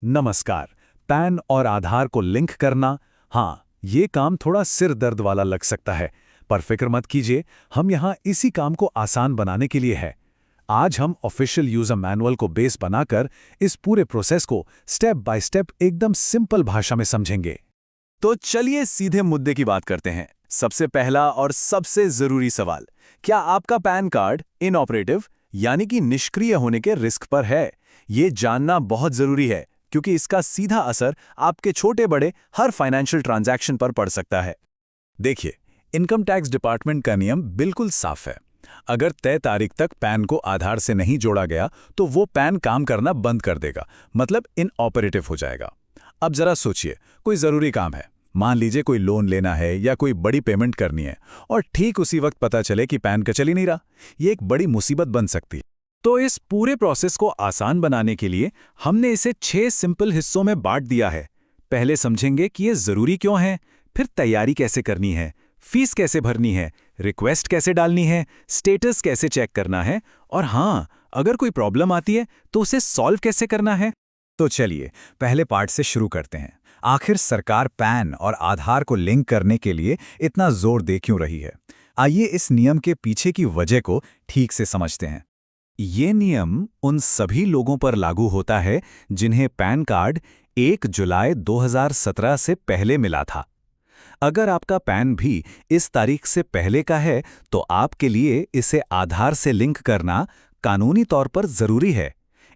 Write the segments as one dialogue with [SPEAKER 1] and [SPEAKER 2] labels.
[SPEAKER 1] नमस्कार। पैन और आधार को लिंक करना, हाँ, ये काम थोड़ा सिर दर्द वाला लग सकता है, पर फिक्र मत कीजिए, हम यहाँ इसी काम को आसान बनाने के लिए है। आज हम ऑफिशियल यूजर मैनुअल को बेस बनाकर इस पूरे प्रोसेस को स्टेप बाय स्टेप एकदम सिंपल भाषा में समझेंगे।
[SPEAKER 2] तो चलिए सीधे मुद्दे की बात करते हैं। सबसे पहला और सबसे जरूरी सवाल, क्या आपका पैन कार्ड इनऑपरेटिव यानी कि निष्क्रिय होने के रिस्क पर है? ये जानना बहुत जरूरी है क्योंकि इसका सीधा असर आपके छोटे बड़े हर फाइनेंशियल ट्रांजैक्शन पर पड़ सकता है।
[SPEAKER 1] देखिए, इनकम टैक्स डिपार्टमेंट का नियम बिल्कुल साफ है। अगर तय तारीख तक पैन को आधार से नहीं जोड़ा गया तो वो पैन काम करना बंद कर देगा, मतलब इनऑपरेटिव हो जाएगा। अब जरा सोचिए, कोई जरूरी काम है, मान लीजिए कोई लोन लेना है या कोई बड़ी पेमेंट करनी है, और ठीक उसी वक्त पता चले कि पैन का चल ही नहीं रहा। ये एक बड़ी मुसीबत बन सकती है। तो इस पूरे प्रोसेस को आसान बनाने के लिए हमने इसे 6 सिंपल हिस्सों में बांट दिया है। पहले समझेंगे कि ये जरूरी क्यों है, फिर तैयारी कैसे करनी है, फीस कैसे भरनी है, रिक्वेस्ट कैसे डालनी है, स्टेटस कैसे चेक करना है, और हाँ, अगर कोई प्रॉब्लम आती है तो उसे सॉल्व कैसे करना है। तो चलिए पहले पार्ट से शुरू करते हैं। आखिर सरकार पैन और आधार को लिंक करने के लिए इतना जोर दे क्यों रही है? आइए इस नियम के पीछे की वजह को ठीक से समझते हैं। ये नियम उन सभी लोगों पर लागू होता है जिन्हें पैन कार्ड 1 जुलाई 2017 से पहले मिला था। अगर आपका पैन भी इस तारीख से पहले का है तो आपके लिए इसे आधार से लिंक करना कानूनी तौर पर जरूरी है।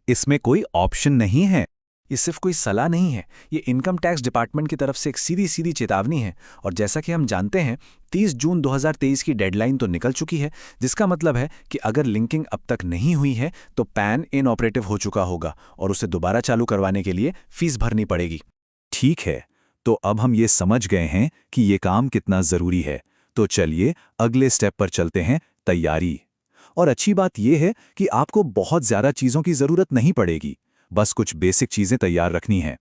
[SPEAKER 1] इसमें कोई ऑप्शन नहीं है।
[SPEAKER 2] ये सिर्फ कोई सलाह नहीं है, ये इनकम टैक्स डिपार्टमेंट की तरफ से एक सीधी सीधी चेतावनी है। और जैसा कि हम जानते हैं, 30 जून 2023 की डेडलाइन तो निकल चुकी है, जिसका मतलब है कि अगर लिंकिंग अब तक नहीं हुई है तो पैन इनऑपरेटिव हो चुका होगा और उसे दोबारा चालू करवाने के लिए फीस भरनी पड़ेगी।
[SPEAKER 1] ठीक है, तो अब हम ये समझ गए हैं कि ये काम कितना जरूरी है। तो चलिए अगले स्टेप पर चलते हैं, तैयारी। और अच्छी बात यह है कि आपको बहुत ज्यादा चीजों की जरूरत नहीं पड़ेगी, बस कुछ बेसिक चीजें तैयार रखनी है।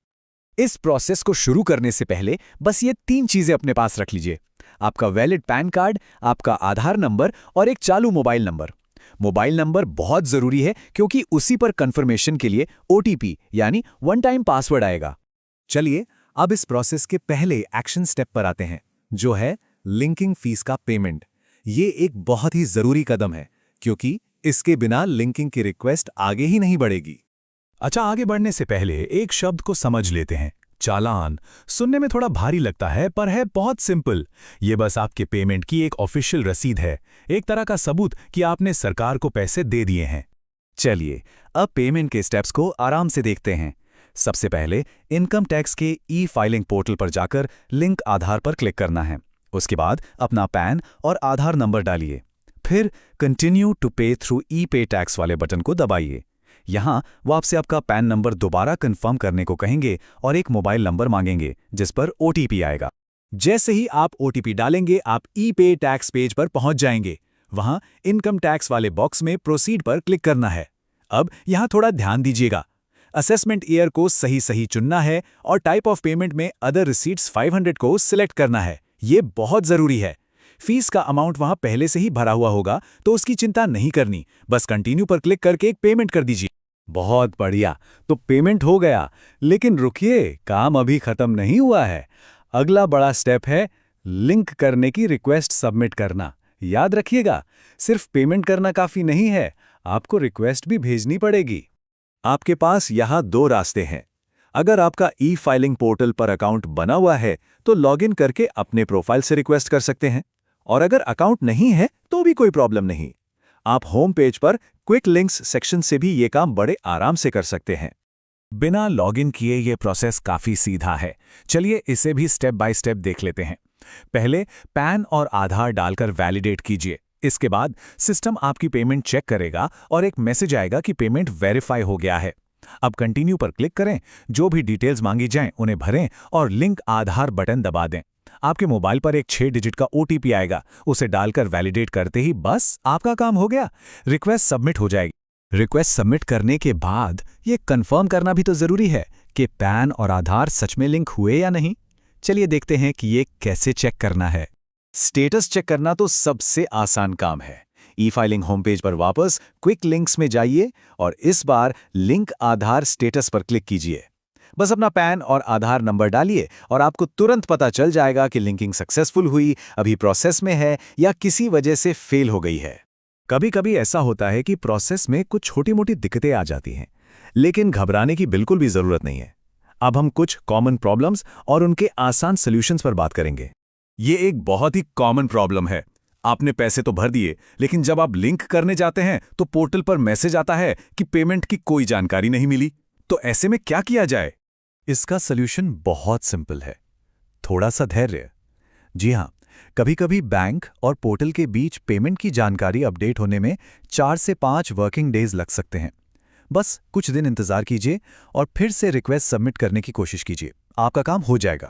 [SPEAKER 2] इस प्रोसेस को शुरू करने से पहले बस ये 3 चीजें अपने पास रख लीजिए: आपका वैलिड पैन कार्ड, आपका आधार नंबर और एक चालू मोबाइल नंबर। मोबाइल नंबर बहुत जरूरी है क्योंकि उसी पर कंफर्मेशन के लिए ओटीपी यानी वन टाइम पासवर्ड आएगा।
[SPEAKER 1] चलिए अब इस प्रोसेस के पहले एक्शन स्टेप पर आते हैं, जो है लिंकिंग फीस का पेमेंट। ये एक बहुत ही जरूरी कदम है क्योंकि इसके बिना लिंकिंग की रिक्वेस्ट आगे ही नहीं बढ़ेगी। अच्छा, आगे बढ़ने से पहले एक शब्द को समझ लेते हैं, चालान। सुनने में थोड़ा भारी लगता है पर है बहुत सिंपल। ये बस आपके पेमेंट की एक ऑफिशियल रसीद है, एक तरह का सबूत कि आपने सरकार को पैसे दे दिए हैं। चलिए अब पेमेंट के स्टेप्स को आराम से देखते हैं। सबसे पहले इनकम टैक्स के ई फाइलिंग पोर्टल पर जाकर लिंक आधार पर क्लिक करना है। उसके बाद अपना पैन और आधार नंबर डालिए। फिर कंटिन्यू टू पे थ्रू ई पे टैक्स वाले बटन को दबाइए। यहाँ वो आपसे आपका पैन नंबर दोबारा कंफर्म करने को कहेंगे और एक मोबाइल नंबर मांगेंगे जिस पर ओटीपी आएगा। जैसे ही आप ओटीपी डालेंगे आप ई पे टैक्स पेज पर पहुंच जाएंगे। वहां इनकम टैक्स वाले बॉक्स में प्रोसीड पर क्लिक करना है। अब यहाँ थोड़ा ध्यान दीजिएगा, असेसमेंट ईयर को सही सही चुनना है और टाइप ऑफ पेमेंट में अदर रिसीट्स 500 को सिलेक्ट करना है। ये बहुत जरूरी है। फीस का अमाउंट वहां पहले से ही भरा हुआ होगा तो उसकी चिंता नहीं करनी, बस कंटिन्यू पर क्लिक करके एक पेमेंट कर दीजिए। बहुत बढ़िया, तो पेमेंट हो गया। लेकिन रुकिए, काम अभी खत्म नहीं हुआ है। अगला बड़ा स्टेप है लिंक करने की रिक्वेस्ट सबमिट करना। याद रखिएगा, सिर्फ पेमेंट करना काफी नहीं है, आपको रिक्वेस्ट भी भेजनी पड़ेगी। आपके पास यहाँ 2 रास्ते हैं। अगर आपका ई फाइलिंग पोर्टल पर अकाउंट बना हुआ है तो लॉगिन करके अपने प्रोफाइल से रिक्वेस्ट कर सकते हैं, और अगर अकाउंट नहीं है तो भी कोई प्रॉब्लम नहीं। आप होम पेज पर क्विक लिंक्स सेक्शन से भी ये काम बड़े आराम से कर सकते हैं। बिना लॉगिन किए ये प्रोसेस काफी सीधा है। चलिए इसे भी स्टेप बाय स्टेप देख लेते हैं। पहले पैन और आधार डालकर वैलिडेट कीजिए। इसके बाद सिस्टम आपकी पेमेंट चेक करेगा और एक मैसेज आएगा कि पेमेंट वेरीफाई हो गया है। अब कंटिन्यू पर क्लिक करें, जो भी डिटेल्स मांगी जाएं उन्हें भरें और लिंक आधार बटन दबा दें। आपके मोबाइल पर एक 6 डिजिट का ओटीपी आएगा, उसे डालकर वैलिडेट करते ही बस आपका काम हो गया, रिक्वेस्ट सबमिट हो जाएगी। रिक्वेस्ट सबमिट करने के बाद ये कंफर्म करना भी तो जरूरी है कि पैन और आधार सच में लिंक हुए या नहीं। चलिए देखते हैं कि ये कैसे चेक करना है। स्टेटस चेक करना तो सबसे आसान काम है। ई फाइलिंग होम पेज पर वापस क्विक लिंक्स में जाइए और इस बार लिंक आधार स्टेटस पर क्लिक कीजिए।
[SPEAKER 2] बस अपना पैन और आधार नंबर डालिए और आपको तुरंत पता चल जाएगा कि लिंकिंग सक्सेसफुल हुई, अभी प्रोसेस में है या किसी वजह से फेल हो गई है।
[SPEAKER 1] कभी-कभी ऐसा होता है कि प्रोसेस में कुछ छोटी-मोटी दिक्कतें आ जाती हैं, लेकिन घबराने की बिल्कुल भी जरूरत नहीं है। अब हम कुछ कॉमन प्रॉब्लम्स और उनके आसान सॉल्यूशंस पर बात करेंगे। ये एक बहुत ही कॉमन प्रॉब्लम है। आपने पैसे तो भर दिए, लेकिन जब आप लिंक करने जाते हैं तो पोर्टल पर मैसेज आता है कि पेमेंट की कोई जानकारी नहीं मिली। तो ऐसे में क्या किया जाए? इसका सॉल्यूशन बहुत सिंपल है, थोड़ा सा धैर्य। जी हाँ, कभी-कभी बैंक और पोर्टल के बीच पेमेंट की जानकारी अपडेट होने में 4 से 5 वर्किंग डेज लग सकते हैं। बस कुछ दिन इंतजार कीजिए और फिर से रिक्वेस्ट सबमिट करने की कोशिश कीजिए, आपका काम हो जाएगा।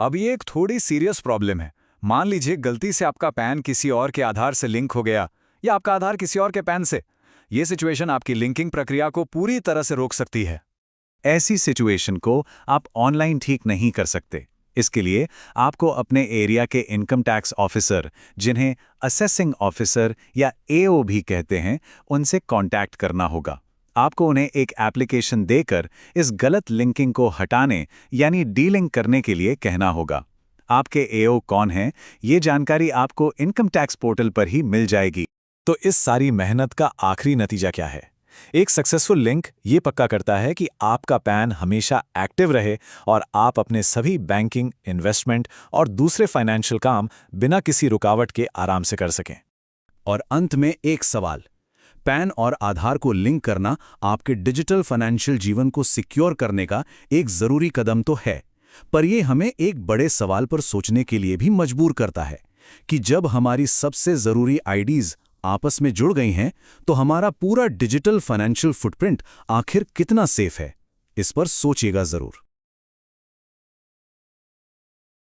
[SPEAKER 2] अब ये एक थोड़ी सीरियस प्रॉब्लम है। मान लीजिए गलती से आपका पैन किसी और के आधार से लिंक हो गया या आपका आधार किसी और के पैन से। ये सिचुएशन आपकी लिंकिंग प्रक्रिया को पूरी तरह से रोक सकती है। ऐसी सिचुएशन को आप ऑनलाइन ठीक नहीं कर सकते। इसके लिए आपको अपने एरिया के इनकम टैक्स ऑफिसर, जिन्हें असेसिंग ऑफिसर या एओ भी कहते हैं, उनसे कांटेक्ट करना होगा। आपको उन्हें एक एप्लीकेशन देकर इस गलत लिंकिंग को हटाने यानी डीलिंक करने के लिए कहना होगा। आपके एओ कौन हैं, ये जानकारी आपको इनकम टैक्स पोर्टल पर ही मिल जाएगी।
[SPEAKER 1] तो इस सारी मेहनत का आखिरी नतीजा क्या है? एक सक्सेसफुल लिंक ये पक्का करता है कि आपका पैन हमेशा एक्टिव रहे और आप अपने सभी बैंकिंग, इन्वेस्टमेंट और दूसरे फाइनेंशियल काम बिना किसी रुकावट के आराम से कर सकें।
[SPEAKER 2] और अंत में एक सवाल, पैन और आधार को लिंक करना आपके डिजिटल फाइनेंशियल जीवन को सिक्योर करने का एक जरूरी कदम तो है, पर यह हमें एक बड़े सवाल पर सोचने के लिए भी मजबूर करता है कि जब हमारी सबसे जरूरी आईडीज आपस में जुड़ गई हैं, तो हमारा पूरा डिजिटल फाइनेंशियल फुटप्रिंट आखिर कितना सेफ है? इस पर सोचिएगा जरूर।